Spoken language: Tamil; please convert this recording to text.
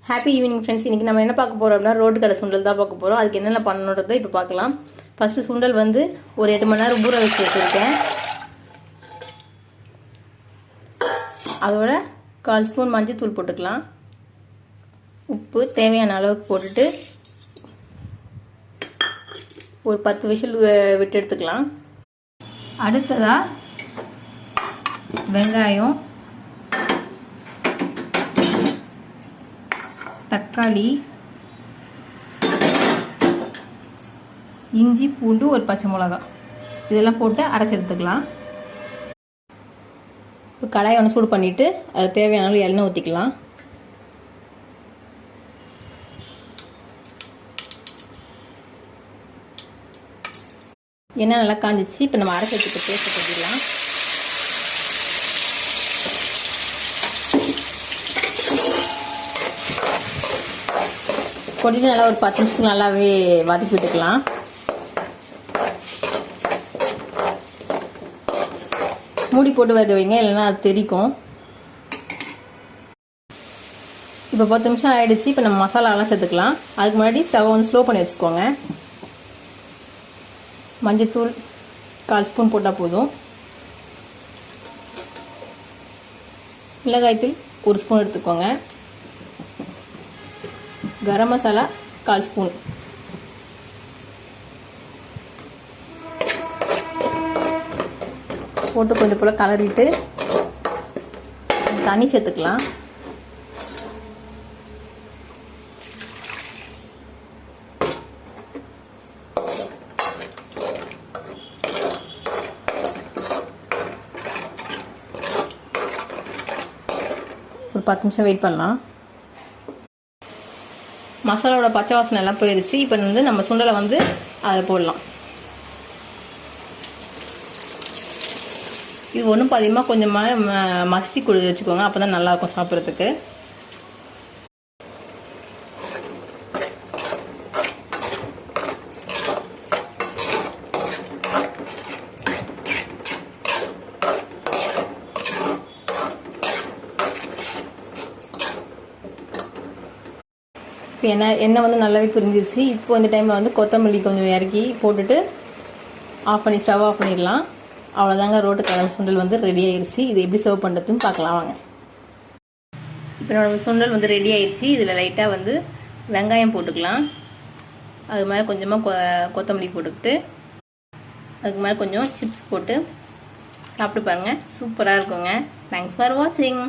Happy evening friends. இன்றைக்கி நம்ம என்ன பார்க்க போகிறோம் அப்படின்னா ரோட்டு கடை சுண்டல் தான் பார்க்க போகிறோம். அதுக்கு என்னென்ன பண்ணணுன்றதை இப்போ பார்க்கலாம். ஃபஸ்ட்டு சுண்டல் வந்து ஒரு 8 மணி நேரம் ஊற வச்சு வச்சுருக்கேன். அதோட 1/4 ஸ்பூன் மஞ்சள் தூள் போட்டுக்கலாம். உப்பு தேவையான அளவுக்கு போட்டுட்டு ஒரு 10 விசில் விட்டு எடுத்துக்கலாம். அடுத்ததாக வெங்காயம், தக்காளி, இஞ்சி, பூண்டு, ஒரு பச்சை மிளகாய் இதெல்லாம் போட்டு அரைச்சி எடுத்துக்கலாம். இப்போ கடாயை ஒன்று சூடு பண்ணிவிட்டு அதில் தேவையான அளவு எண்ணெய் ஊற்றிக்கலாம். எண்ணெய் நல்லா காஞ்சிச்சு. இப்போ நம்ம அரைச்சி வச்சுட்டு பேஸ்ட் போட்டுக்கலாம். கொட்டிட்டு நல்லா ஒரு 10 நிமிஷத்துக்கு நல்லாவே வதக்கி விட்டுக்கலாம். மூடி போட்டு வேக வைங்க, இல்லைன்னா அது தெரிக்கும். இப்போ 10 நிமிஷம் ஆயிடுச்சு. இப்போ நம்ம மசாலாலாம் சேர்த்துக்கலாம். அதுக்கு முன்னாடி ஸ்டவ் வந்து ஸ்லோ பண்ணி வச்சுக்கோங்க. மஞ்சத்தூள் 1/4 ஸ்பூன் போட்டால் போதும். மிளகாய்த்தூள் 1 ஸ்பூன் எடுத்துக்கோங்க. கரம் மசாலா 1/4 ஸ்பூன். போட்டு கொஞ்சம் போல் கலரிட்டு தண்ணி சேர்த்துக்கலாம். ஒரு 10 நிமிஷம் வெயிட் பண்ணலாம். மசாலாவோட பச்சை வாசனை எல்லாம் போயிடுச்சு. இப்போ வந்து நம்ம சுண்டலை வந்து அதை போடலாம். இது ஒன்றும் அதிகமாக கொஞ்சமாக மசிச்சு கொடுத்து வச்சுக்கோங்க, அப்போ தான் நல்லாயிருக்கும் சாப்பிட்றதுக்கு. இப்போ எண்ணெய் வந்து நல்லாவே பிரிஞ்சிருச்சு. இப்போ இந்த டைமில் வந்து கொத்தமல்லி கொஞ்சம் இறக்கி போட்டுட்டு ஸ்டவ் ஆஃப் பண்ணிடலாம். அவ்வளோதாங்க, ரோட்டு கடை சுண்டல் வந்து ரெடி ஆயிடுச்சு. இது எப்படி சர்வ் பண்ணுறதுன்னு பார்க்கலாம் வாங்க. இப்போ என்னோட சுண்டல் வந்து ரெடி ஆயிடுச்சு. இதில் லைட்டாக வந்து வெங்காயம் போட்டுக்கலாம். அது மேலே கொஞ்சமாக கொத்தமல்லி போட்டுக்கிட்டு அதுக்கு மேலே கொஞ்சம் சிப்ஸ் போட்டு சாப்பிட்டு பாருங்கள். சூப்பராக இருக்குங்க. தேங்க்ஸ் ஃபார் வாட்சிங்.